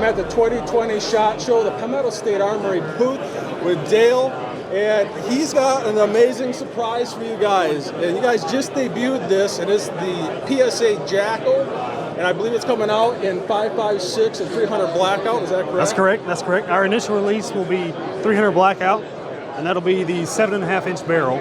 at the 2020 SHOT Show, the Palmetto State Armory booth with Dale, and he's got an amazing surprise for you guys. And you guys just debuted this, and it's the PSA Jakl, and I believe it's coming out in 556 and 300 Blackout. Is that correct? That's correct. That's correct. Our initial release will be 300 Blackout, and that'll be the 7.5-inch barrel.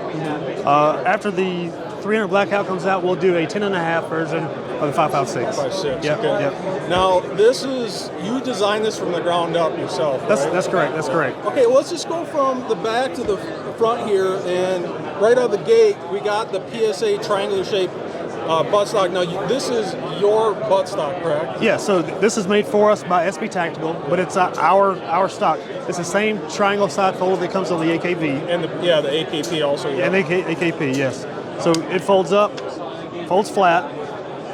After the 300 Blackout comes out, we'll do a 10.5 version of the 556. 556. Yep. Okay. Yep. Now, this is, you designed this from the ground up yourself, right? That's correct. That's correct. Okay, well, let's just go from the back to the front here, and right out of the gate, we got the PSA Triangle-Shape Bus Lock. Now, this is your Buttstock, correct? Yeah, so this is made for us by SB Tactical, but it's our stock. It's the same triangle side fold that comes on the AKV. And the AKP also. Yeah. And AKP, yes. So it folds up, folds flat,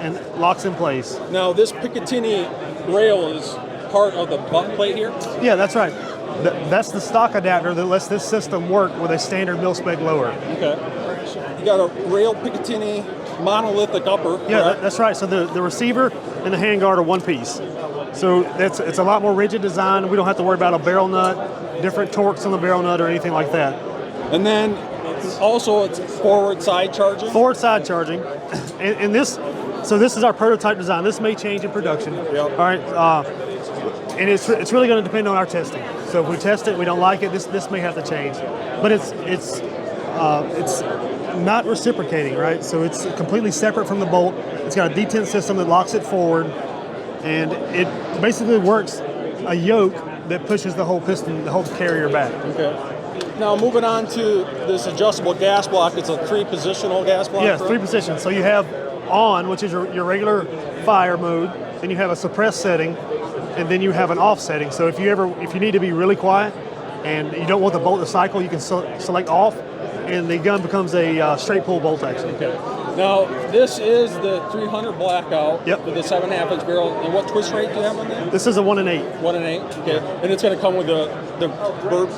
and locks in place. Now, this Picatinny rail is part of the butt plate here? Yeah, that's right. That's the stock adapter that lets this system work with a standard mil-spec lower. Okay. You got a rail Picatinny monolithic upper. Yeah, correct? that's right. So the receiver and the handguard are one piece. So it's a lot more rigid design. We don't have to worry about a barrel nut, different torques on the barrel nut, or anything like that. And then also it's forward side charging? Forward side charging. And this, so this is our prototype design. This may change in production. Yep. All right. And it's really going to depend on our testing. So if we test it, we don't like it, this may have to change. But it's not reciprocating, right? So it's completely separate from the bolt. It's got a detent system that locks it forward, and it basically works a yoke that pushes the whole piston, the whole carrier back. Okay. Now moving on to this adjustable gas block, it's a 3-positional gas block? Yes, correct? 3 positions. So you have on, which is your regular fire mode, then you have a suppress setting, and then you have an off setting. So if you need to be really quiet and you don't want the bolt to cycle, you can select off, and the gun becomes a straight pull bolt action. Okay. Now, this is the 300 Blackout. Yep. With the 7.5-inch barrel. And what twist rate do you have on that? This is a 1 and 8. 1 and 8. Okay. And it's going to come with the burp.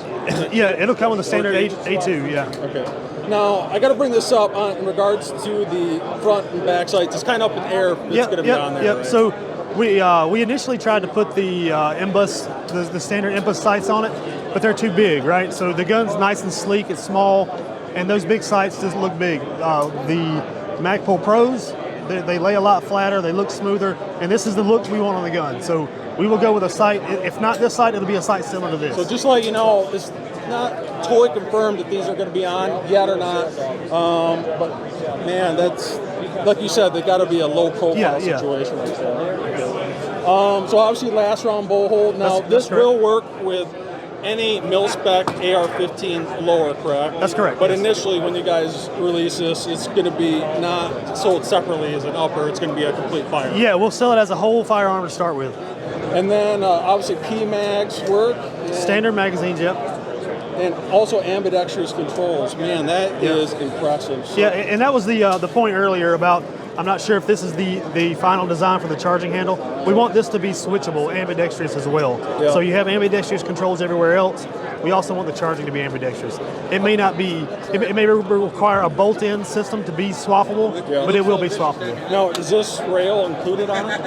Yeah, it'll come with a standard A2. Yeah. Okay. Now, I got to bring this up in regards to the front and back sights. It's kind of up in the air. It's going to be on there. Yep. Right? So we initially tried to put the MBUS, the standard MBUS sights on it, but they're too big, right? So the gun's nice and sleek. It's small, and those big sights just look big. The Magpul Pros, they lay a lot flatter, they look smoother, and this is the look we want on the gun. So we will go with a sight. If not this sight, it'll be a sight similar to this. So just to let you know, it's not totally confirmed that these are going to be on yet or not. But man, that's, like you said, they got to be a low profile situation like that. So obviously last round bow hold. Now this will work with any mil-spec AR-15 lower, correct? That's correct. But initially, when you guys release this, it's going to be not sold separately as an upper. It's going to be a complete firearm. Yeah, we'll sell it as a whole firearm to start with. And then obviously P-mags work. Standard magazines, yep. And also ambidextrous controls. Man, that is impressive. So, yeah, and that was the point earlier about, I'm not sure if this is the final design for the charging handle. We want this to be switchable, ambidextrous as well. Yeah. So you have ambidextrous controls everywhere else. We also want the charging to be ambidextrous. It may not be, it may require a bolt-in system to be swappable, but it will be swappable. Now, is this rail included on it?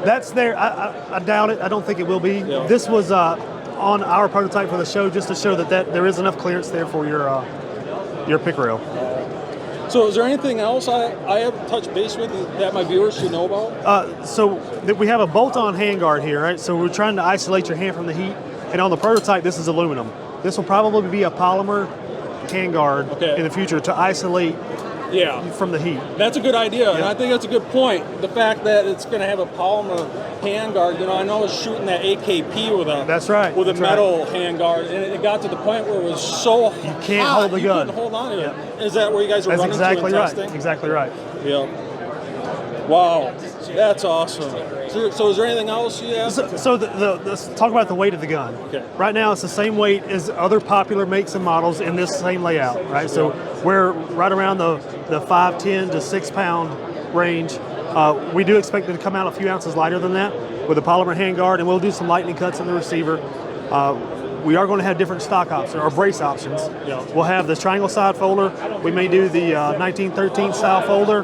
That's there. I doubt it. I don't think it will be. Yeah. This was on our prototype for the show, just to show that there is enough clearance there for your pick rail. So is there anything else I have touched base with that my viewers should know about? So we have a bolt-on handguard here, right? So we're trying to isolate your hand from the heat. And on the prototype, this is aluminum. This will probably be a polymer handguard in the future to isolate from the heat. That's a good idea, and I think that's a good point. The fact that it's going to have a polymer handguard. You know, I know I was shooting that AKP with a metal handguard, and it got to the point where it was so hot, you can't hold the gun. You couldn't hold on to it. Is that where you guys are running to in testing? Exactly right. Yeah. Wow, that's awesome. So is there anything else you have? So let's talk about the weight of the gun. Okay. Right now, it's the same weight as other popular makes and models in this same layout, right? So we're right around the 510 to 6 pound range. We do expect it to come out a few ounces lighter than that with a polymer handguard, and we'll do some lightning cuts in the receiver. We are going to have different stock options or brace options. Yeah. We'll have the triangle side folder. We may do the 1913 style folder,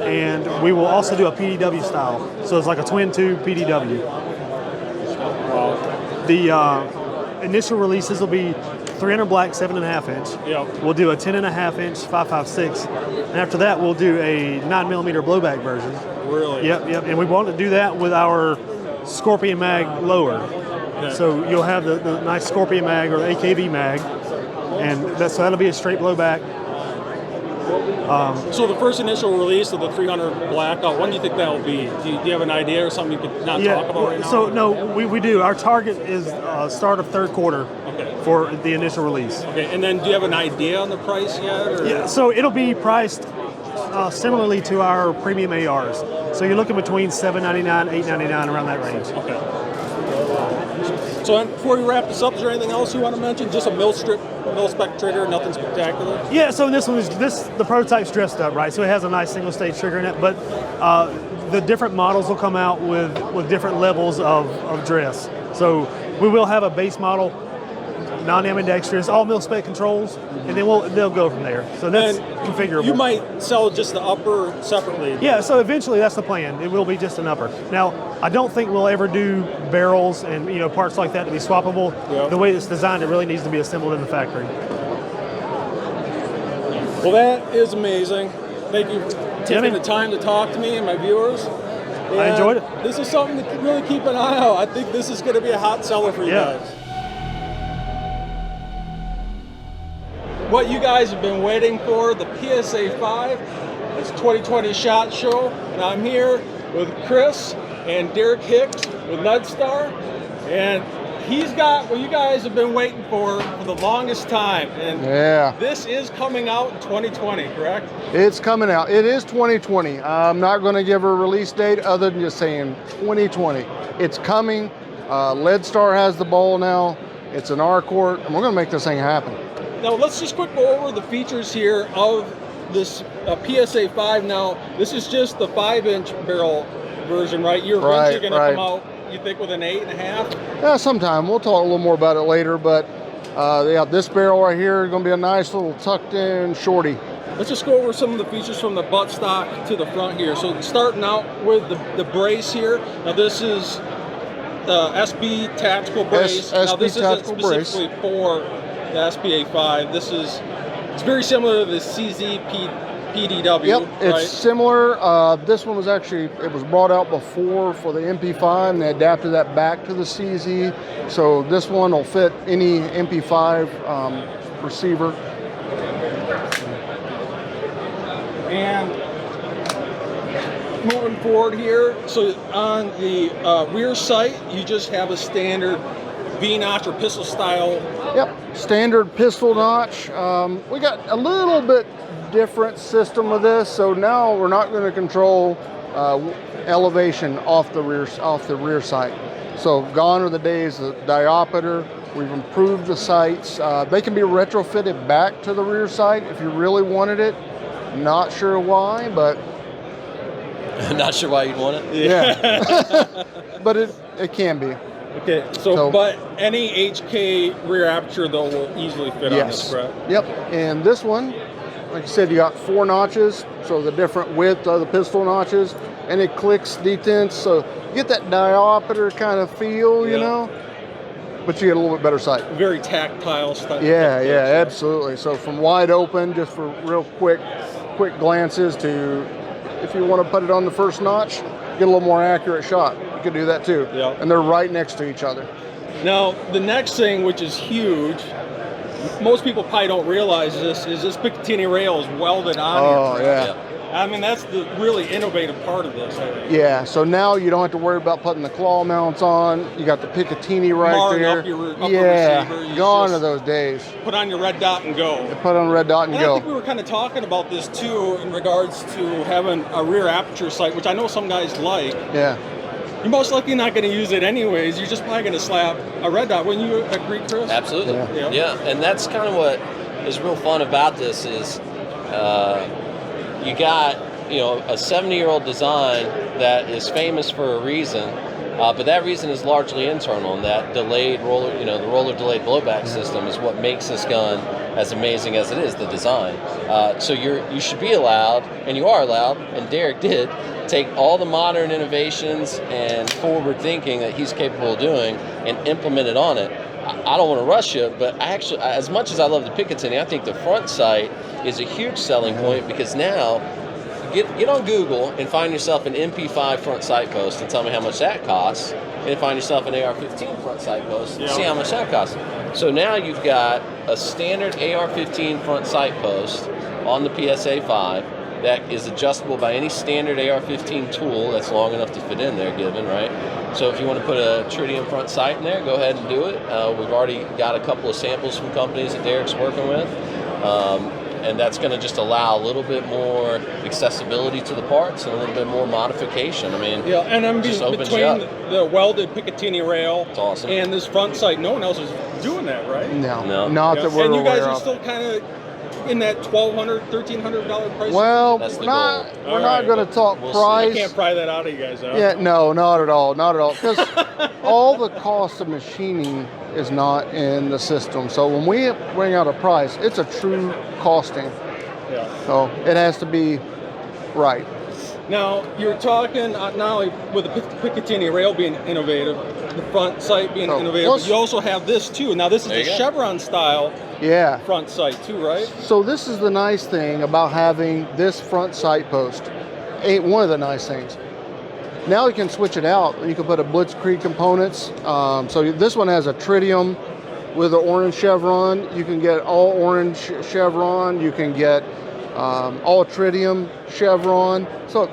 and we will also do a PDW style. So it's like a twin tube PDW. The initial releases will be 300 black 7.5 inch. Yep. We'll do a 10.5 inch 5.56, and after that we'll do a 9mm blowback version. Really? Yep. And we want to do that with our Scorpion mag lower. Okay. So you'll have the nice Scorpion mag or the AKV mag, and so that'll be a straight blowback. So the first initial release of the 300 Blackout, when do you think that will be? Do you have an idea or something you could not talk about right now? So no, we do. Our target is start of third quarter for the initial release. Okay, and then do you have an idea on the price yet? Or? Yeah, so it'll be priced similarly to our premium ARs. So you're looking between $799, $899, around that range. Okay. So before we wrap this up, is there anything else you want to mention? Just a mil-spec trigger, nothing spectacular? Yeah, so this one is the prototype's dressed up, right? So it has a nice single stage trigger in it, but the different models will come out with different levels of dress. So we will have a base model, non-ambidextrous, all mil-spec controls, and then they'll go from there. So that's configurable. You might sell just the upper separately. Yeah, so eventually that's the plan. It will be just an upper. Now, I don't think we'll ever do barrels and parts like that to be swappable. Yep. The way it's designed, it really needs to be assembled in the factory. Well, that is amazing. Thank you for taking the time to talk to me and my viewers. And I enjoyed it. This is something to really keep an eye out. I think this is going to be a hot seller for you guys. What you guys have been waiting for, the PSA5. It's 2020 SHOT Show, and I'm here with Chris and Derek Hicks with Nudstar, and he's got what you guys have been waiting for the longest time, and this is coming out in 2020, correct? It's coming out. It is 2020. I'm not going to give a release date other than just saying 2020. It's coming. Leadstar has the ball now. It's an R-Court, and we're going to make this thing happen. Now let's just quick go over the features here of this PSA5. Now this is just the 5-inch barrel version, right? You're eventually going to come out, you think, with an 8.5? Yeah, sometime. We'll talk a little more about it later, but yeah, this barrel right here is going to be a nice little tucked in shorty. Let's just go over some of the features from the buttstock to the front here. So starting out with the brace here. Now this is SB tactical brace. Now this isn't specifically for the SPA5. It's very similar to the CZ PDW. Yep, right? it's similar. This one was actually, it was brought out before for the MP5, and they adapted that back to the CZ. So this one will fit any MP5 receiver. And moving forward here, so on the rear sight, you just have a standard V-notch or pistol style. Yep, standard pistol notch. We got a little bit different system with this, so now we're not going to control elevation off the rear sight. So gone are the days of diopter. We've improved the sights. They can be retrofitted back to the rear sight if you really wanted it. Not sure why, but not sure why you'd want it. Yeah, but it can be. Okay, so but any HK rear aperture though will easily fit on this, correct? Yep, and this one, like I said, you got 4 notches, so the different width of the pistol notches, and it clicks detents, so you get that diopter kind of feel, you know, but you get a little bit better sight. Very tactile stuff. Yeah, absolutely. So from wide open, just for real quick glances, to if you want to put it on the first notch, get a little more accurate shot. You can do that too. Yep. And they're right next to each other. Now, the next thing, which is huge, most people probably don't realize this, is this Picatinny rail is welded on here. Oh, yeah. I mean, that's the really innovative part of this. Yeah, so now you don't have to worry about putting the claw mounts on. You got the Picatinny right there. Up your receiver. Gone are those days. Put on your red dot and go. Put on red dot and go. I think we were kind of talking about this too in regards to having a rear aperture sight, which I know some guys like. Yeah. You're most likely not going to use it anyways. You're just probably going to slap a red dot. Wouldn't you agree, Chris? Absolutely. Yeah, and that's kind of what is real fun about this is you got, a 70-year-old design that is famous for a reason, but that reason is largely internal, and that delayed roller, the roller delayed blowback system is what makes this gun as amazing as it is, the design. So you should be allowed, and you are allowed, and Derek did, take all the modern innovations and forward thinking that he's capable of doing and implement it on it. I don't want to rush you, but I actually, as much as I love the Picatinny, I think the front sight is a huge selling point, because now get on Google and find yourself an MP5 front sight post and tell me how much that costs, and find yourself an AR-15 front sight post and see how much that costs. So now you've got a standard AR-15 front sight post on the PSA5 that is adjustable by any standard AR-15 tool that's long enough to fit in there, given, right? So if you want to put a Trunnion front sight in there, go ahead and do it. We've already got a couple of samples from companies that Derek's working with. And that's going to just allow a little bit more accessibility to the parts and a little bit more modification. I mean, yeah, and I'm just opens between you up. the welded Picatinny rail awesome. and this front sight, no one else is doing that, right? No, not that we're And you guys aware are of. still kind of in that $1,200, $1,300 price. Well, That's the not, goal. we're not going to talk We'll see. I price. can't pry that out of you guys. Huh? Yeah, no, not at all, not at all. Because all the cost of machining is not in the system. So when we bring out a price, it's a true costing. Yeah. So it has to be right. Now, you're talking not only with the Picatinny rail being innovative, the front sight being innovative, but you also have this too. Now, this is the Chevron style Yeah. front sight too, right? So this is the nice thing about having this front sight post. Ain't one of the nice things. Now you can switch it out. You can put a Blitzkrieg components. So this one has a tritium with an orange chevron. You can get all orange chevron. You can get all tritium chevron. So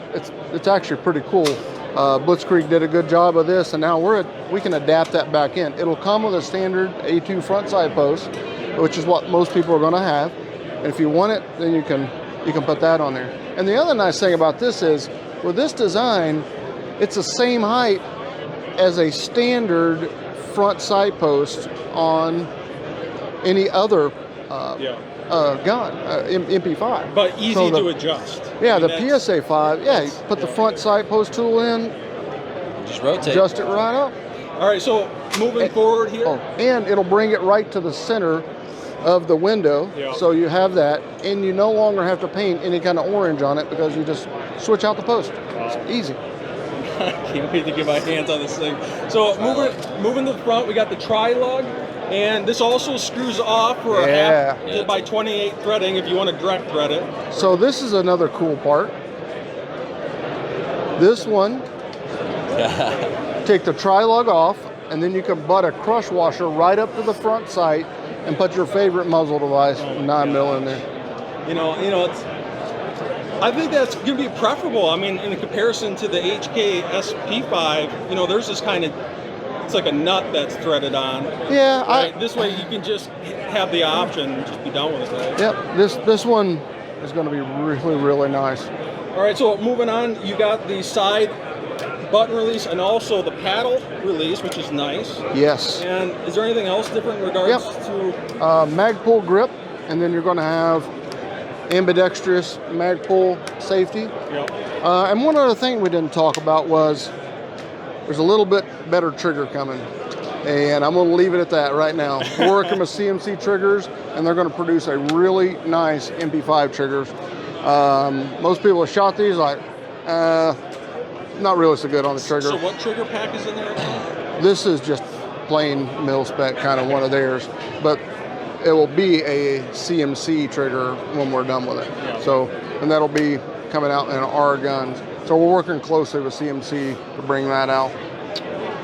it's actually pretty cool. Blitzkrieg did a good job of this, and now we can adapt that back in. It'll come with a standard A2 front sight post, which is what most people are going to have. And if you want it, then you can put that on there. And the other nice thing about this is, with this design, it's the same height as a standard front sight post on any other gun, MP5. But easy to adjust. Yeah, I mean, the PSA5, yeah, you put the front sight post tool in, Just rotate. adjust it right up. All right, so moving forward here. Oh, and it'll bring it right to the center of the window. Yeah. So you have that, and you no longer have to paint any kind of orange on it because you just switch out the post. It's easy. I can't wait to get my hands on this thing. So moving to the front, we got the tri-lug, and this also screws off for a half by 28 threading if you want to direct thread it. So this is another cool part. This one, take the tri-lug off, and then you can butt a crush washer right up to the front sight and put your favorite muzzle device, 9mm in there. You know, I think that's going to be preferable. I mean, in comparison to the HK SP5, there's this kind of, it's like a nut that's threaded on. Yeah, right? This way you can just have the option and just be done with it. Right? Yep, this one is going to be really, really nice. All right, so moving on, you got the side button release and also the paddle release, which is nice. Yes. And is there anything else different in regards to? Mag-pull grip, and then you're going to have ambidextrous mag-pull safety. Yep. And one other thing we didn't talk about was there's a little bit better trigger coming. And I'm going to leave it at that right now. We're working with CMC triggers, and they're going to produce a really nice MP5 triggers. Most people have shot these like, not really so good on the trigger. So what trigger pack is in there? This is just plain mil spec, kind of one of theirs, but it will be a CMC trigger when we're done with it. Yeah. So, and that'll be coming out in our guns. So we're working closely with CMC to bring that out.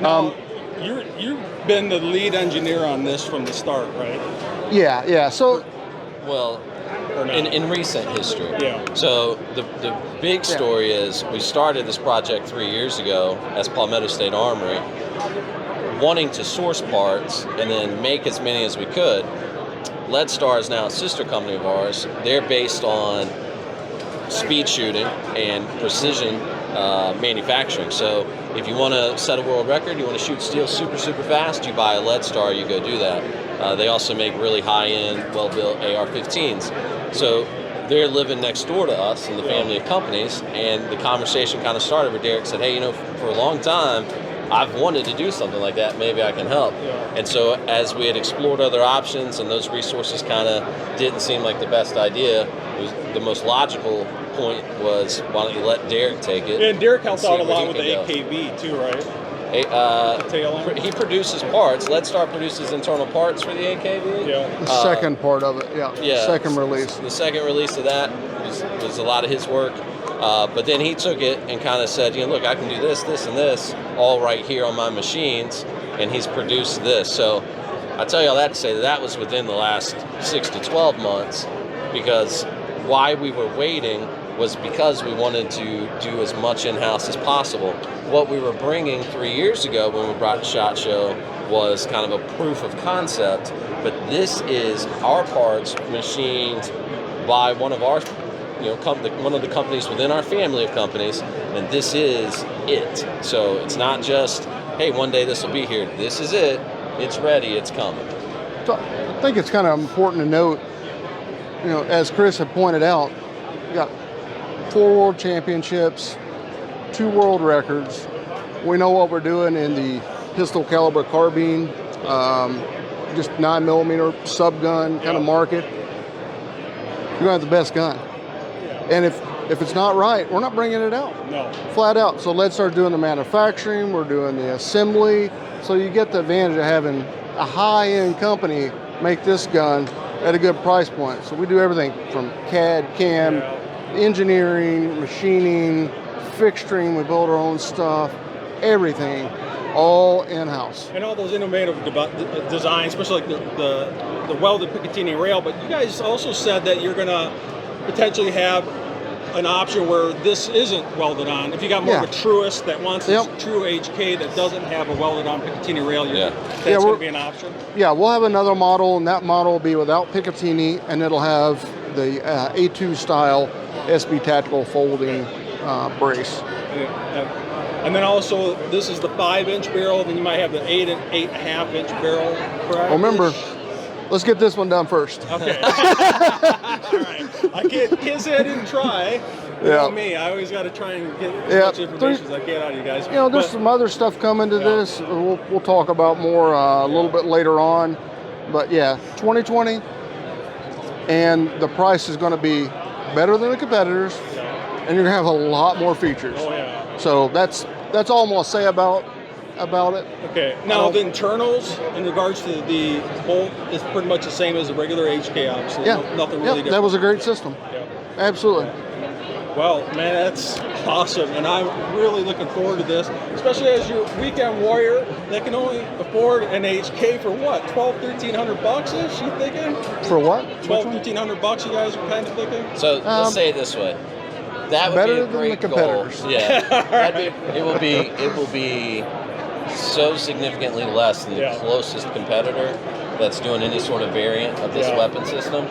Now, you've been the lead engineer on this from the start, right? Yeah. So, well, in recent history. Yeah. So the big story is we started this project 3 years ago as Palmetto State Armory, wanting to source parts and then make as many as we could. Leadstar is now a sister company of ours. They're based on speed shooting and precision manufacturing. So if you want to set a world record, you want to shoot steel super, super fast, you buy a Leadstar, you go do that. They also make really high-end, well-built AR-15s. So they're living next door to us in the family of companies, and the conversation kind of started where Derek said, hey, for a long time, I've wanted to do something like that. Maybe I can help. Yeah. And so as we had explored other options and those resources kind of didn't seem like the best idea, it was the most logical point was, why don't you let Derek take it? And Derek helps see out a where lot he with the can go. AKV too, right? Tail end. He produces parts. Let's Star produces internal parts for the AKV. Yeah. The second part of it, Yeah. second release. The second release of that was a lot of his work. But then he took it and kind of said, look, I can do this, this, and this all right here on my machines, and he's produced this. So I tell you all that to say that was within the last 6 to 12 months, because why we were waiting was because we wanted to do as much in-house as possible. What we were bringing 3 years ago when we brought SHOT Show was kind of a proof of concept, but this is our parts machined by one of our, one of the companies within our family of companies, and this is it. So it's not just, hey, one day this will be here. This is it. It's ready. It's coming. So I think it's kind of important to note, as Chris had pointed out, we got 4 world championships, 2 world records. We know what we're doing in the pistol caliber carbine, just 9mm sub gun kind of market. You're gonna have the best gun. And if it's not right, we're not bringing it out. No. Flat out. So let's start doing the manufacturing. We're doing the assembly. So you get the advantage of having a high-end company make this gun at a good price point. So we do everything from CAD, CAM, engineering, machining, fixturing. We build our own stuff, everything, all in-house. And all those innovative designs, especially like the welded Picatinny rail. But you guys also said that you're going to potentially have an option where this isn't welded on. If you got more of a truist that wants this true HK that doesn't have a welded on Picatinny rail, that's going to be an option? Yeah, we'll have another model, and that model will be without Picatinny, and it'll have the A2 style SB Tactical folding brace. And then also, this is the 5-inch barrel, then you might have the 8 and 8.5-inch barrel, correct? Well, remember, let's get this one done first. Okay. All right. I can't say I didn't try. You know me, I always got to try and get as much information as I can out of you guys. There's some other stuff coming to this. We'll talk about more a little bit later on. But 2020, and the price is going to be better than the competitors, and you're going to have a lot more features. Oh, yeah. So that's all I'm going to say about it. Okay. Now the internals in regards to the bolt is pretty much the same as the regular HK, obviously. Nothing really different. That was a great system. Absolutely. Well, man, that's awesome, and I'm really looking forward to this, especially as your weekend warrior that can only afford an HK for what, $1,200-$1,300 ish? You thinking? For what? $1,200-$1,300 you guys are kind of thinking? So let's say it this way. That would be a great goal. Yeah, it will be so significantly less than the closest competitor that's doing any sort of variant of this weapon system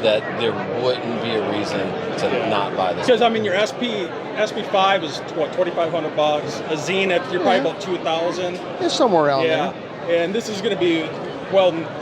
that there wouldn't be a reason to not buy this. Because I mean, your SP5 is what, $2,500. A Zenith, you're probably about $2,000. It's somewhere around there. And this is going to be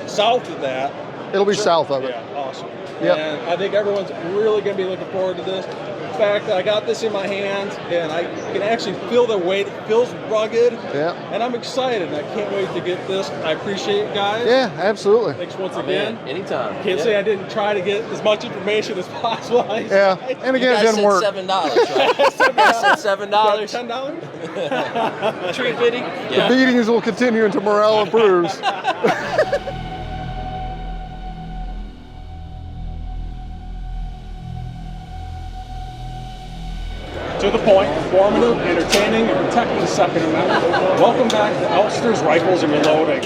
south of that. It'll be south of it. Yeah, awesome. And I think everyone's really going to be looking forward to this. The fact that I got this in my hands and I can actually feel the weight. It feels rugged. And I'm excited. I can't wait to get this. I appreciate it, guys. Yeah, absolutely. Thanks once again. Anytime. Can't say I didn't try to get as much information as possible. And again, it didn't work. $7, right? You said $7. $10? Treat fitting. The beatings will continue until morale improves. To the point, informative, entertaining, and protecting the Second Amendment. Welcome back to Elfster's Rifles and Reloading.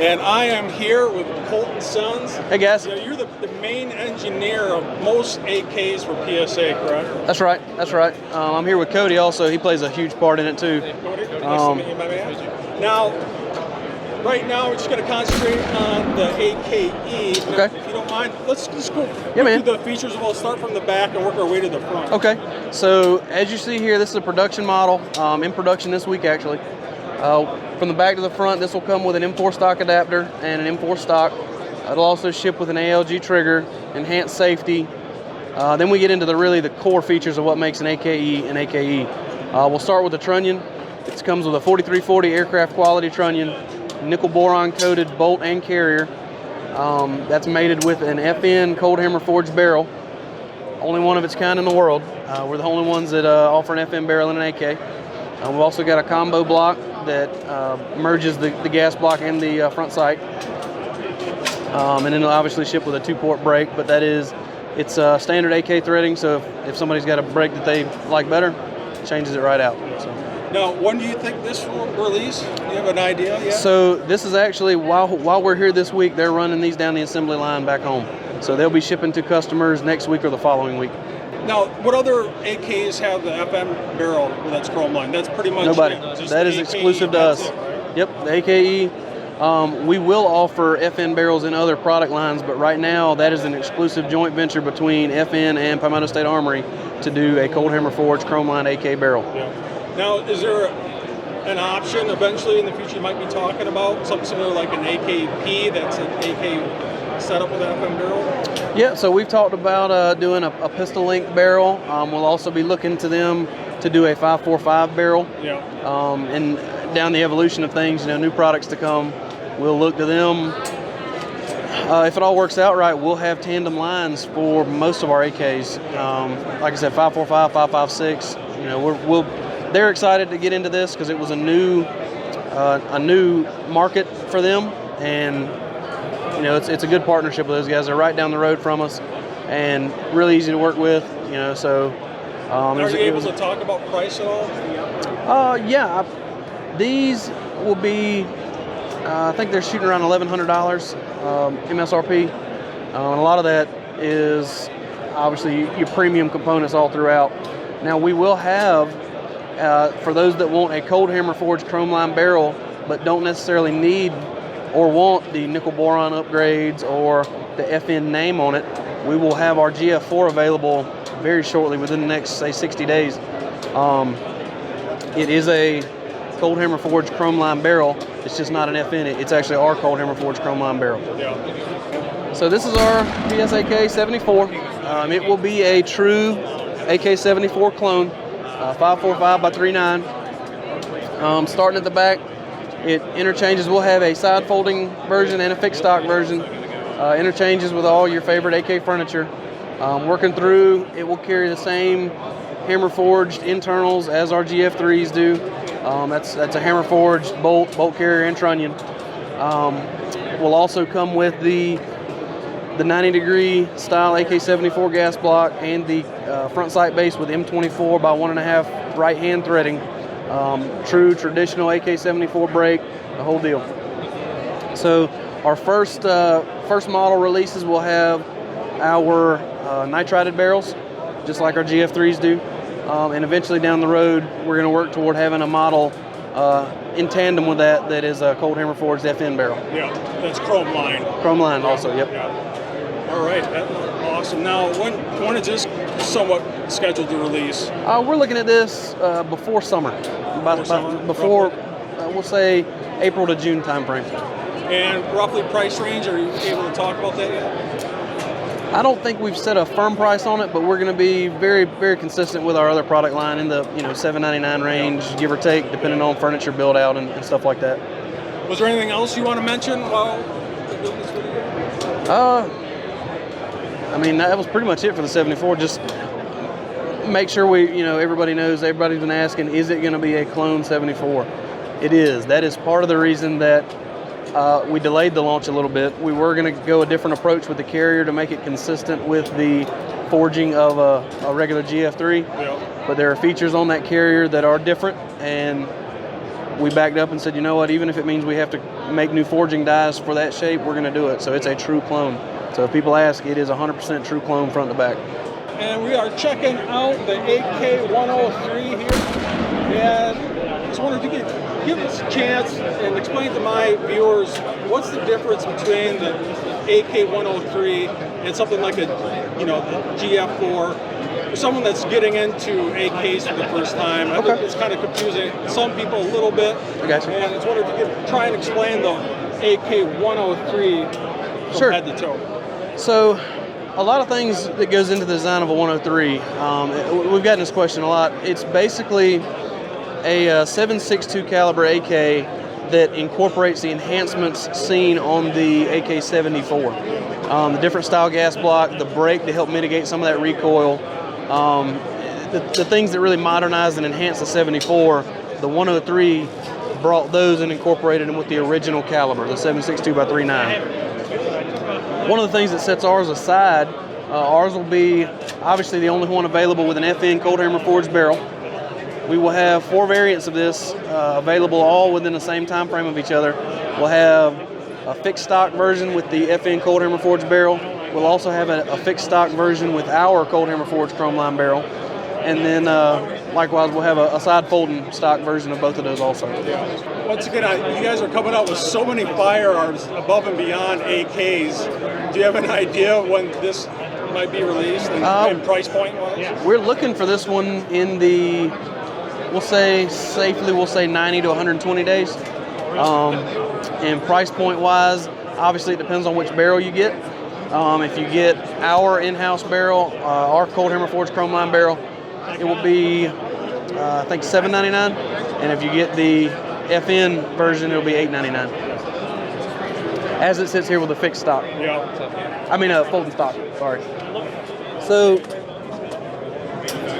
And I am here with Colton Sons. Hey guys. You're the main engineer of most AKs for PSA, correct? That's right. That's right. I'm here with Cody also. He plays a huge part in it too. Hey, Cody, nice to meet you, my man. Now, right now we're just going to concentrate on the AKE. Okay. If you don't mind, let's just go man. through the features. We'll start from the back and work our way to the front. Okay. So as you see here, this is a production model, in production this week actually. From the back to the front, this will come with an M4 stock adapter and an M4 stock. It'll also ship with an ALG trigger, enhanced safety. Then we get into the core features of what makes an AKE an AKE. We'll start with the trunnion. It comes with a 4340 aircraft quality trunnion, nickel boron coated bolt and carrier. That's mated with an FN cold hammer forged barrel. only one of its kind in the world. We're the only ones that offer an FM barrel and an AK. We've also got a combo block that merges the gas block and the front sight. And then it'll obviously ship with a 2-port brake, but it's standard AK threading, so if somebody's got a brake that they like better, it changes it right out. So. Now, when do you think this will release? Do you have an idea yet? So this is actually, while we're here this week, they're running these down the assembly line back home. So they'll be shipping to customers next week or the following week. Now, what other AKs have the FM barrel that's chrome line? That's pretty much nobody. Just That is AKE, exclusive to us. it, right? Yep, the AKE. We will offer FN barrels in other product lines, but right now that is an exclusive joint venture between FN and Palmetto State Armory to do a cold hammer forged chrome line AK barrel. Yeah. Now, is there an option eventually in the future you might be talking about? Something similar like an AKP that's an AK setup with an FM barrel? Yeah, so we've talked about doing a pistol length barrel. We'll also be looking to them to do a 545 barrel. Yeah. And down the evolution of things, new products to come, we'll look to them. If it all works out right, we'll have tandem lines for most of our AKs. Like I said, 545, 556. They're excited to get into this because it was a new market for them, and it's a good partnership with those guys. They're right down the road from us, and really easy to work with. So. Are you able to talk about price at all? Yeah, these will be. I think they're shooting around $1,100 MSRP. And a lot of that is obviously your premium components all throughout. Now we will have, for those that want a cold hammer forged chrome line barrel, but don't necessarily need or want the nickel boron upgrades or the FN name on it, we will have our Gf4 available very shortly, within the next, say, 60 days. It is a cold hammer forged chrome line barrel. It's just not an FN. It's actually our cold hammer forged chrome line barrel. Yeah. So this is our Ak74. It will be a true Ak74 clone, 545 by 39. Starting at the back, it interchanges. We'll have a side folding version and a fixed stock version. Interchanges with all your favorite AK furniture. Working through, it will carry the same hammer forged internals as our Gf3s do. That's a hammer forged bolt carrier, and trunnion. Will also come with the 90-degree style Ak74 gas block and the front sight base with M24 by 1.5 right hand threading. True traditional Ak74 brake, the whole deal. So our first model releases will have our nitrided barrels, just like our Gf3s do. And eventually down the road, we're going to work toward having a model in tandem with that is a cold hammer forged FN barrel. Yeah, that's chrome line. Chrome line also, yep. Yeah. All right, that's awesome. Now, when is this somewhat scheduled to release? We're looking at this before summer. Before we'll say April to June timeframe. And roughly price range, are you able to talk about that yet? I don't think we've set a firm price on it, but we're going to be very, very consistent with our other product line in the $7.99 range, give or take, depending on furniture build out and stuff like that. Was there anything else you want to mention while doing this video? I mean, that was pretty much it for the 74. Just make sure everybody knows. Everybody's been asking, is it going to be a clone 74? It is. That is part of the reason that we delayed the launch a little bit. We were going to go a different approach with the carrier to make it consistent with the forging of a regular Gf3. Yeah. But there are features on that carrier that are different, and we backed up and said, you know what, even if it means we have to make new forging dies for that shape, we're going to do it. So it's a true clone. So if people ask, it is 100% true clone front to back. And we are checking out the AK103 here. And just wondered if you could give us a chance and explain to my viewers what's the difference between the AK103 and something like a Gf4. For someone that's getting into AKs for the first time, I think it's kind of confusing some people a little bit. I got you. And I just wondered if you could try and explain the AK103 from head to toe. So, a lot of things that goes into the design of a 103. We've gotten this question a lot. It's basically a 7.62 caliber AK that incorporates the enhancements seen on the AK74. The different style gas block, the brake to help mitigate some of that recoil, the things that really modernized and enhanced the 74, the 103 brought those and incorporated them with the original caliber, the 7.62 by 3.9. One of the things that sets ours aside, ours will be obviously the only one available with an FN cold hammer forged barrel. We will have 4 variants of this available all within the same time frame of each other. We'll have a fixed stock version with the FN cold hammer forged barrel. We'll also have a fixed stock version with our cold hammer forged chrome line barrel. And then likewise we'll have a side folding stock version of both of those also. Once again, you guys are coming out with so many firearms above and beyond AKs. Do you have an idea of when this might be released and price point wise? We're looking for this one in the, we'll say 90 to 120 days. And price point wise, obviously it depends on which barrel you get. If you get our in-house barrel, our cold hammer forged chrome line barrel, it will be I think $7.99, and if you get the FN version, it'll be $8.99. As it sits here with a fixed stock. Yeah. I mean a folding stock. Sorry. So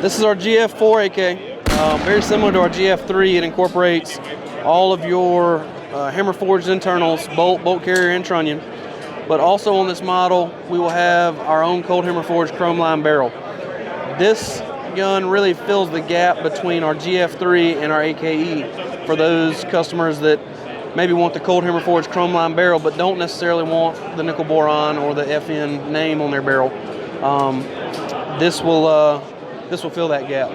this is our Gf4 AK. Very similar to our Gf3, it incorporates all of your hammer forged internals, bolt carrier, and trunnion. But also on this model, we will have our own cold hammer forged chrome line barrel. This gun really fills the gap between our Gf3 and our AKE for those customers that maybe want the cold hammer forged chrome line barrel but don't necessarily want the nickel boron or the FN name on their barrel. This will fill that gap.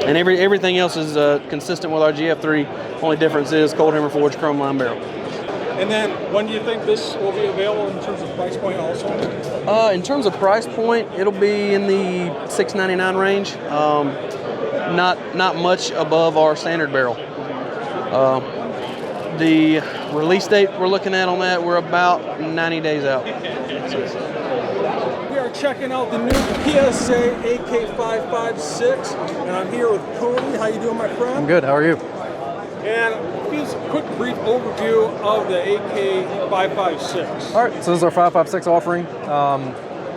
And everything else is consistent with our Gf3. Only difference is cold hammer forged chrome line barrel. And then when do you think this will be available in terms of price point also? In terms of price point, it'll be in the $6.99 range. Not much above our standard barrel. The release date we're looking at on that, we're about 90 days out. We are checking out the new PSA Ak556, and I'm here with Cody. How you doing, my friend? I'm good. How are you? And give us a quick brief overview of the Ak556. All right, so this is our 556 offering.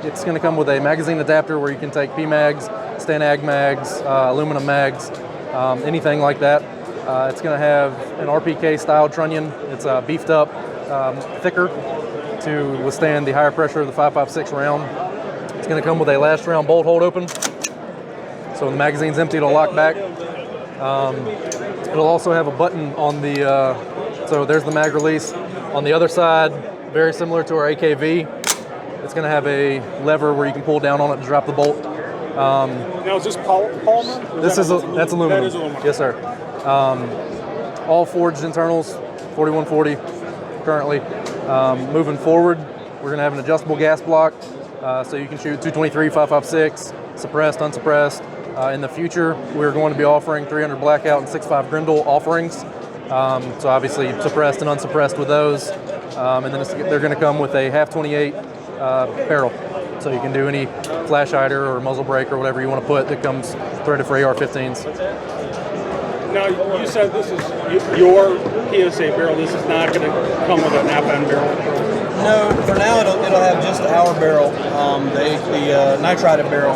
It's going to come with a magazine adapter where you can take PMags, Stanag mags, aluminum mags, anything like that. It's going to have an RPK style trunnion. It's beefed up, thicker to withstand the higher pressure of the 556 round. It's going to come with a last round bolt hold open. So when the magazine's empty, it'll lock back. It'll also have a button on the, so there's the mag release. On the other side, very similar to our AKV, it's going to have a lever where you can pull down on it to drop the bolt. Now is this polymer? That's aluminum. That is aluminum. Yes, sir. All forged internals, 4140 currently. Moving forward, we're going to have an adjustable gas block, so you can shoot 223, 556, suppressed, unsuppressed. In the future, we're going to be offering 300 Blackout and 6.5 Grindle offerings. So obviously suppressed and unsuppressed with those. And then they're going to come with a half 28 barrel. So you can do any flash hider or muzzle brake or whatever you want to put that comes threaded for AR-15s. Now, you said this is your PSA barrel. This is not going to come with an FN barrel? No, for now it'll have just our barrel, the nitrided barrel.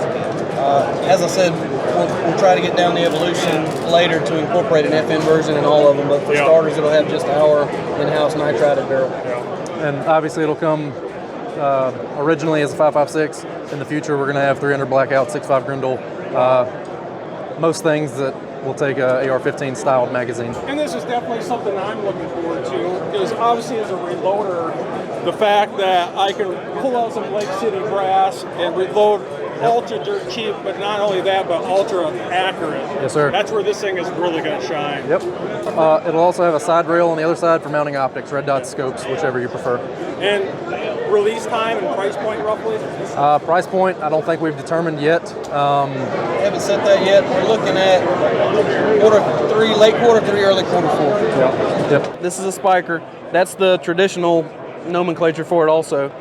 As I said, we'll try to get down the evolution later to incorporate an FN version in all of them, but for starters it'll have just our in-house nitrided barrel. And obviously it'll come originally as a 556. In the future we're going to have 300 Blackout, 6.5 Grindle, most things that will take a AR-15 styled magazine. And this is definitely something I'm looking forward to, because obviously as a reloader, the fact that I can pull out some Lake City brass and reload ultra dirt cheap, but not only that, but ultra accurate. Yes, sir. That's where this thing is really going to shine. Yep. It'll also have a side rail on the other side for mounting optics, red dot scopes, whichever you prefer. And release time and price point roughly? Price point, I don't think we've determined yet. Haven't set that yet. We're looking at late quarter three, early quarter four. Yep. This is a spiker. That's the traditional nomenclature for it also.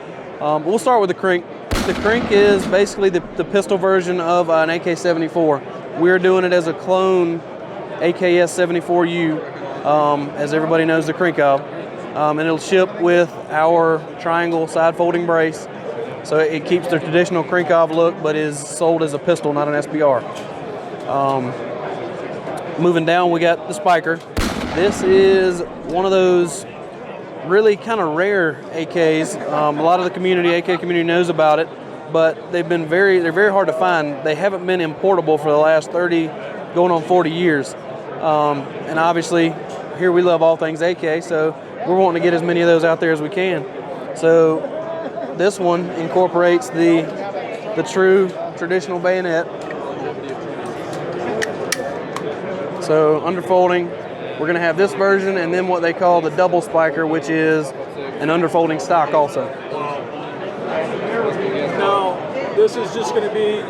We'll start with the Krink. The Krink is basically the pistol version of an AK-74. We're doing it as a clone AKS74U, as everybody knows the Krink of. And it'll ship with our triangle side folding brace. So it keeps the traditional Krinkov look, but is sold as a pistol, not an SBR. Moving down, we got the spiker. This is one of those really kind of rare AKs. A lot of the community, AK community, knows about it, but they're very hard to find. They haven't been importable for the last 30, going on 40 years. And obviously, here we love all things AK, so we're wanting to get as many of those out there as we can. So this one incorporates the true traditional bayonet. So underfolding, we're gonna have this version and then what they call the double spiker, which is an underfolding stock also. Now, this is just gonna be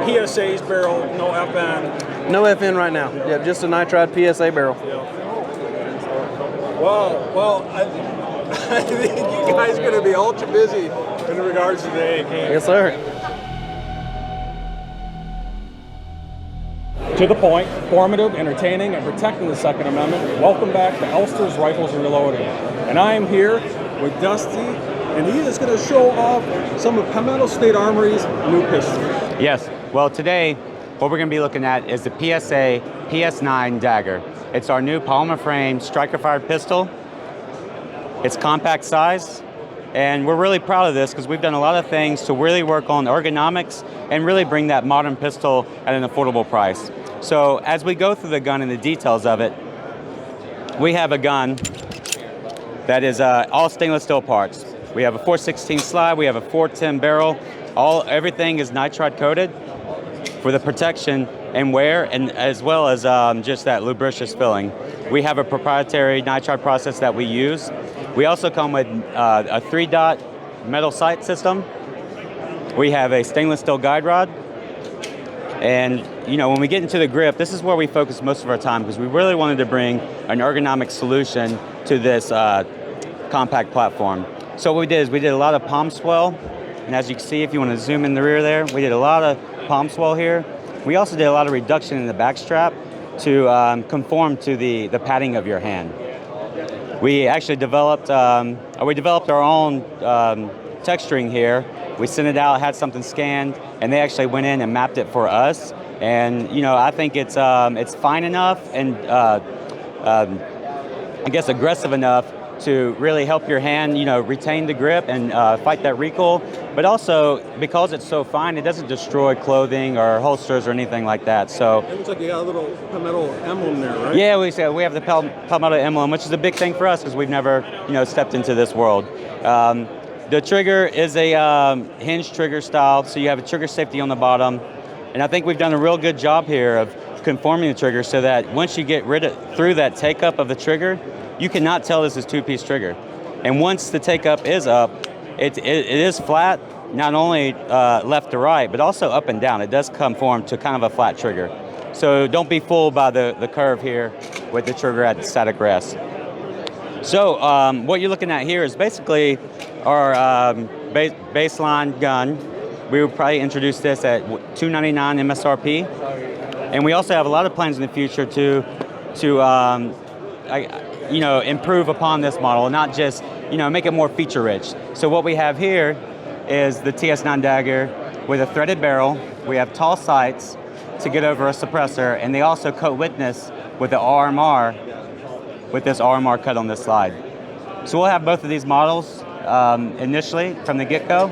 PSA's barrel, no FN. No FN right now. Yeah, just a nitride PSA barrel. Well, I think you guys are going to be ultra busy in regards to the AK. Yes, sir. To the point, informative, entertaining, and protecting the Second Amendment. Welcome back to Elfster's Rifles Reloaded. And I am here with Dusty, and he is going to show off some of Palmetto State Armory's new pistols. Yes. Well, today, what we're going to be looking at is the PSA PS9 Dagger. It's our new polymer frame striker-fired pistol. It's compact size, and we're really proud of this because we've done a lot of things to really work on ergonomics and really bring that modern pistol at an affordable price. So as we go through the gun and the details of it, we have a gun that is all stainless steel parts. We have a 416 slide, we have a 410 barrel, everything is nitride coated for the protection and wear, and as well as just that lubricious filling. We have a proprietary nitride process that we use. We also come with a 3-dot metal sight system. We have a stainless steel guide rod. And when we get into the grip, this is where we focus most of our time because we really wanted to bring an ergonomic solution to this compact platform. So what we did is we did a lot of palm swell. And as you can see, if you want to zoom in the rear there, we did a lot of palm swell here. We also did a lot of reduction in the back strap to conform to the padding of your hand. We actually developed our own texturing here. We sent it out, had something scanned, and they actually went in and mapped it for us. And I think it's fine enough and I guess aggressive enough to really help your hand, retain the grip and fight that recoil. But also, because it's so fine, it doesn't destroy clothing or holsters or anything like that. So it looks like you got a little Palmetto emblem there, right? Yeah, we have the Palmetto emblem, which is a big thing for us because we've never, stepped into this world. The trigger is a hinge trigger style, so you have a trigger safety on the bottom. And I think we've done a real good job here of conforming the trigger so that once you get through that take up of the trigger, you cannot tell this is two-piece trigger. And once the take up is up, it is flat, not only left to right, but also up and down. It does conform to kind of a flat trigger. So don't be fooled by the curve here with the trigger at static rest. So what you're looking at here is basically our baseline gun. We would probably introduce this at $299 MSRP. And we also have a lot of plans in the future to improve upon this model, not just, make it more feature rich. So what we have here is the TS9 Dagger with a threaded barrel. We have tall sights to get over a suppressor, and they also coat witness with the RMR, with this RMR cut on this slide. So we'll have both of these models initially from the get-go.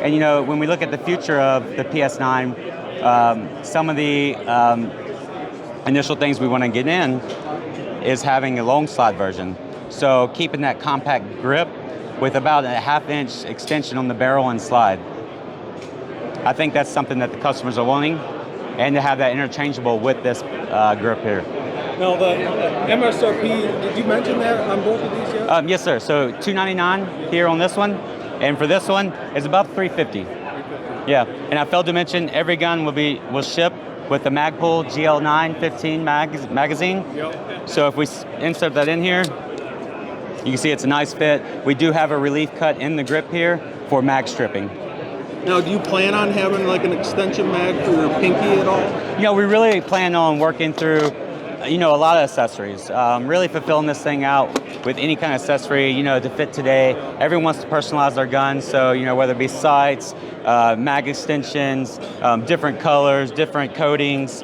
And when we look at the future of the PS9, some of the initial things we want to get in is having a long slide version. So keeping that compact grip with about a ½ inch extension on the barrel and slide. I think that's something that the customers are wanting, and to have that interchangeable with this grip here. Now the MSRP, did you mention that on both of these yet? Yes, sir. So $299 here on this one, and for this one, it's about $350. Yeah, and I failed to mention every gun will ship with the Magpul GL9 15 magazine. Yep. So if we insert that in here, you can see it's a nice fit. We do have a relief cut in the grip here for mag stripping. Now, do you plan on having like an extension mag for your pinky at all? You know, we really plan on working through, you know, a lot of accessories. Really fulfilling this thing out with any kind of accessory, you know, to fit today. Everyone wants to personalize their guns, so, you know, whether it be sights, mag extensions, different colors, different coatings,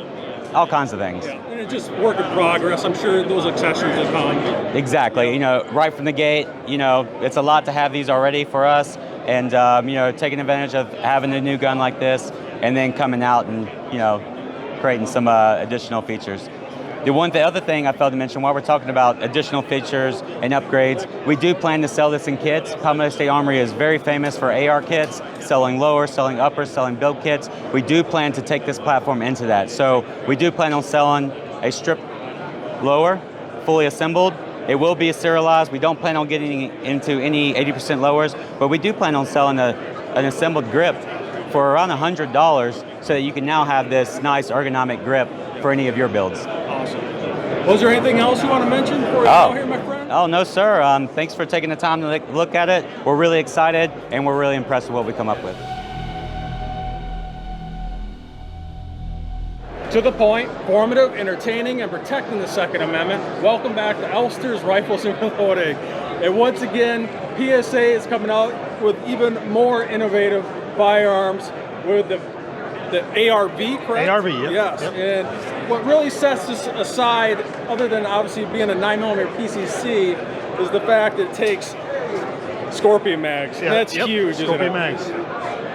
all kinds of things. Yeah. And it's just work in progress. I'm sure those accessories will come. Exactly. You know, right from the gate, you know, it's a lot to have these already for us, and you know, taking advantage of having a new gun like this, and then coming out and, you know, creating some additional features. The other thing I failed to mention while we're talking about additional features and upgrades, we do plan to sell this in kits. Palmetto State Armory is very famous for AR kits, selling lowers, selling uppers, selling build kits. We do plan to take this platform into that. So we do plan on selling a strip lower, fully assembled. It will be serialized. We don't plan on getting into any 80% lowers, but we do plan on selling an assembled grip for around $100 so that you can now have this nice ergonomic grip for any of your builds. Awesome. Was there anything else you want to mention before you go here, my friend? Oh, no, sir. Thanks for taking the time to look at it. We're really excited, and we're really impressed with what we come up with. To the point, formative, entertaining, and protecting the Second Amendment. Welcome back to Elfster's Rifles and Reloading. And once again, PSA is coming out with even more innovative firearms with the ARV, correct? ARV, yep. Yes. Yep. And what really sets this aside, other than obviously being a 9mm PCC, is the fact that it takes Scorpion mags. Yeah, That's yep. huge, Scorpion isn't it? mags.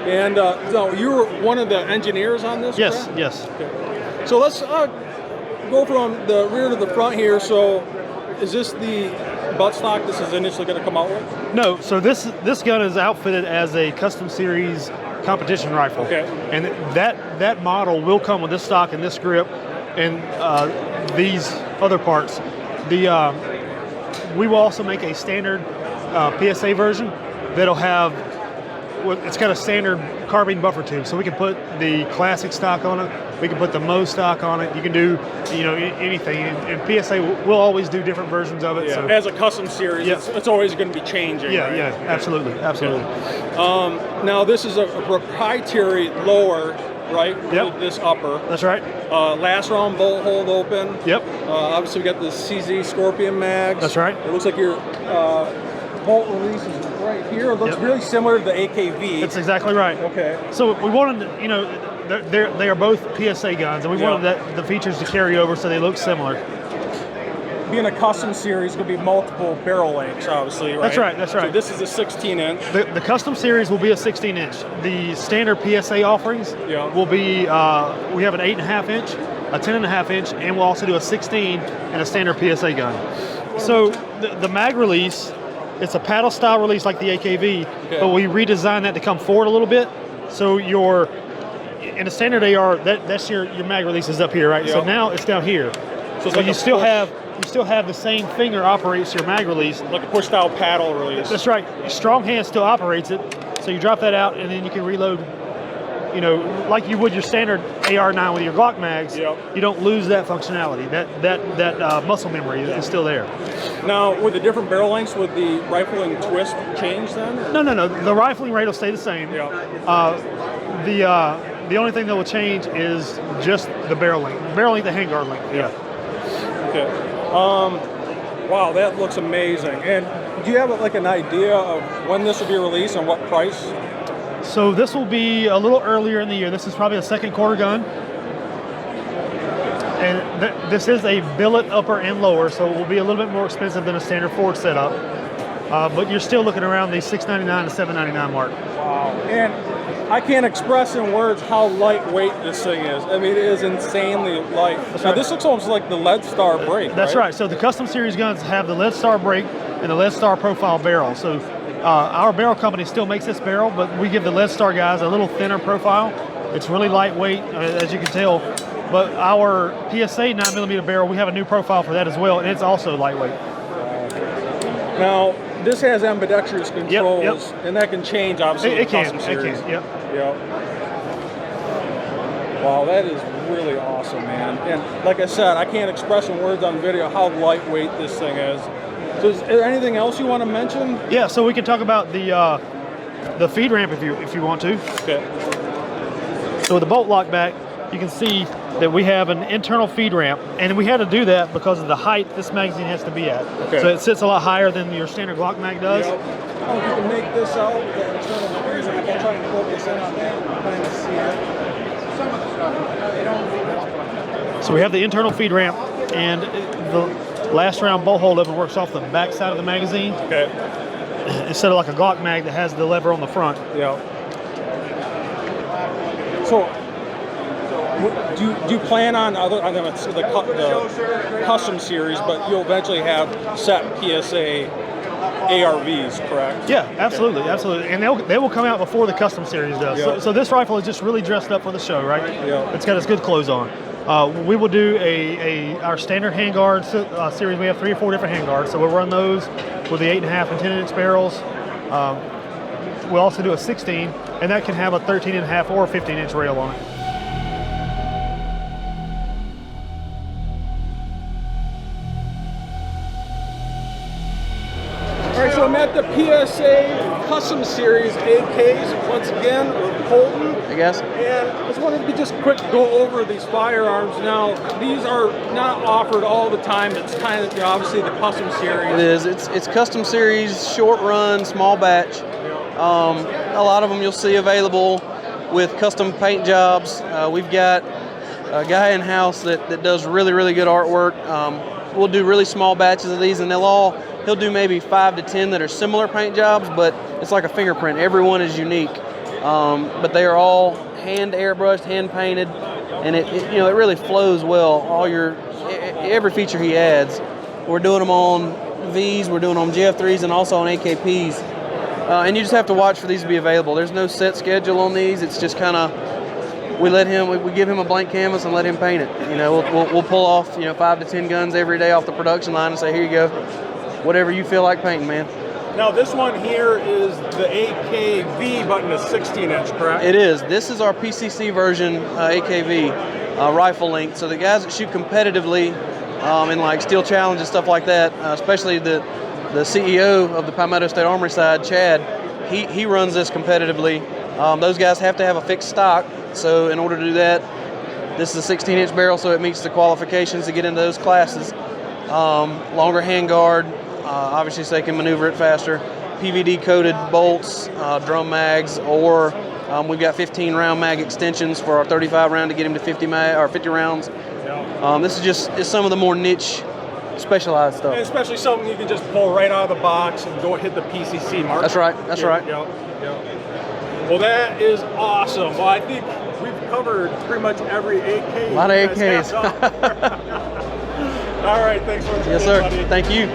And so you were one of the engineers on this? Yes, correct? yes. Okay. So let's go from the rear to the front here. So is this the buttstock this is initially going to come out with? No, so this gun is outfitted as a custom series competition rifle. Okay. And that model will come with this stock and this grip and these other parts. We will also make a standard PSA version that'll have, it's got a standard carbine buffer tube, so we can put the classic stock on it. We can put the Mo stock on it. You can do, you know, anything. And PSA will always do different versions of it. Yeah. So. As a custom series, Yeah. it's always going to be changing. Yeah, right? yeah, absolutely, absolutely. Now this is a proprietary lower, right? Yep. With this upper. That's right. Last round bolt hold open. Yep. Obviously we got the CZ Scorpion mags. That's right. It looks like your bolt release is right here. It looks Yep. really similar to the AKV. That's exactly right. Okay. So we wanted, you know, they are both PSA guns, and we wanted the features to carry over so they look similar. Being a custom series, going to be multiple barrel lengths, obviously, right? That's right, that's right. So this is a 16-inch. The custom series will be a 16-inch. The standard PSA offerings will be, we have an 8.5-inch, a 10.5-inch, and we'll also do a 16 and a standard PSA gun. So the mag release, it's a paddle style release like the AKV, but we redesigned that to come forward a little bit. So in a standard AR, that's your mag release is up here, right? Yep. So now it's down here. So like you still have the same finger operates your mag release. Like a push style paddle release. That's right. Strong hand still operates it. So you drop that out and then you can reload, you know, like you would your standard AR9 with your Glock mags. Yep. You don't lose that functionality. That muscle memory is still there. Now, with the different barrel lengths, would the rifling twist change then? Or? No. The rifling rate will stay the same. Yeah. The only thing that will change is just the barrel length. Barrel length, the handguard length. Yeah. Okay. Wow, that looks amazing. And do you have like an idea of when this will be released and what price? So this will be a little earlier in the year. This is probably a second quarter gun. And this is a billet upper and lower, so it will be a little bit more expensive than a standard forward setup. But you're still looking around the $699 to $799 mark. Wow. And I can't express in words how lightweight this thing is. I mean, it is insanely light. Now, this looks almost like the Lead Star brake, That's right. So the custom series guns have the Lead Star brake and the Lead Star profile barrel. So our barrel company still makes this barrel, but we give the Lead Star guys a little thinner profile. It's really lightweight, as you can tell. But our PSA 9mm barrel, we have a new profile for that as well, and it's also lightweight. Now, this has ambidextrous controls, and that can change, obviously. It can. Yep. Wow, that is really awesome, man. And like I said, I can't express in words on video how lightweight this thing is. So is there anything else you want to mention? Yeah, so we can talk about the the feed ramp if you want to. Okay. So with the bolt lock back, you can see that we have an internal feed ramp, and we had to do that because of the height this magazine has to be at. Okay. So it sits a lot higher than your standard Glock mag does. Yep. I don't know if you can make this out, the internal feed ramp. I'll try and focus in on that and kind of see it. So we have the internal feed ramp, and the last round bolt hole lever works off the back side of the magazine. Okay. Instead of like a Glock mag that has the lever on the front. Yeah. So, do you plan on the custom series, but you'll eventually have set PSA ARVs, correct? Yeah, absolutely, absolutely. And they will come out before the custom series does. Yeah. So this rifle is just really dressed up for the show, right? Yeah. It's got its good clothes on. We will do our standard handguard series. We have 3 or 4 different handguards, so we'll run those with the 8.5 and 10-inch barrels. We'll also do a 16, and that can have a 13.5 or 15-inch rail on it. All right, so I'm at the PSA Custom Series AKs once again with Colton. I guess. And I just wanted to just quick go over these firearms. Now, these are not offered all the time. It's kind of obviously the Custom Series. It is. It's custom series, short run, small batch. A lot of them you'll see available with custom paint jobs. We've got a guy in house that does really, really good artwork. We'll do really small batches of these, and he'll do maybe 5 to 10 that are similar paint jobs, but it's like a fingerprint. Every one is unique. But they are all hand airbrushed, hand painted, and it really flows well. Every feature he adds. We're doing them on Vs, we're doing them on Gf3s, and also on AKPs. And you just have to watch for these to be available. There's no set schedule on these. It's just kind of we give him a blank canvas and let him paint it. We'll pull off 5 to 10 guns every day off the production line and say, here you go, whatever you feel like painting, man. Now this one here is the AKV button is 16-inch, correct? It is. This is our PCC version AKV rifle length. So the guys that shoot competitively in like Steel Challenge and stuff like that, especially the CEO of the Palmetto State Armory side, Chad, he runs this competitively. Those guys have to have a fixed stock. So in order to do that, this is a 16-inch barrel, so it meets the qualifications to get into those classes. Longer handguard, obviously so they can maneuver it faster. PVD coated bolts, drum mags, or we've got 15 round mag extensions for our 35 round to get him to 50 rounds. This is just some of the more niche, specialized stuff. And especially something you can just pull right out of the box and go hit the PCC mark. That's right. That's right. Yeah. Well, that is awesome. Well, I think we've covered pretty much every AK. A lot of AKs. All right, thanks for Yes, sir. buddy. Thank you.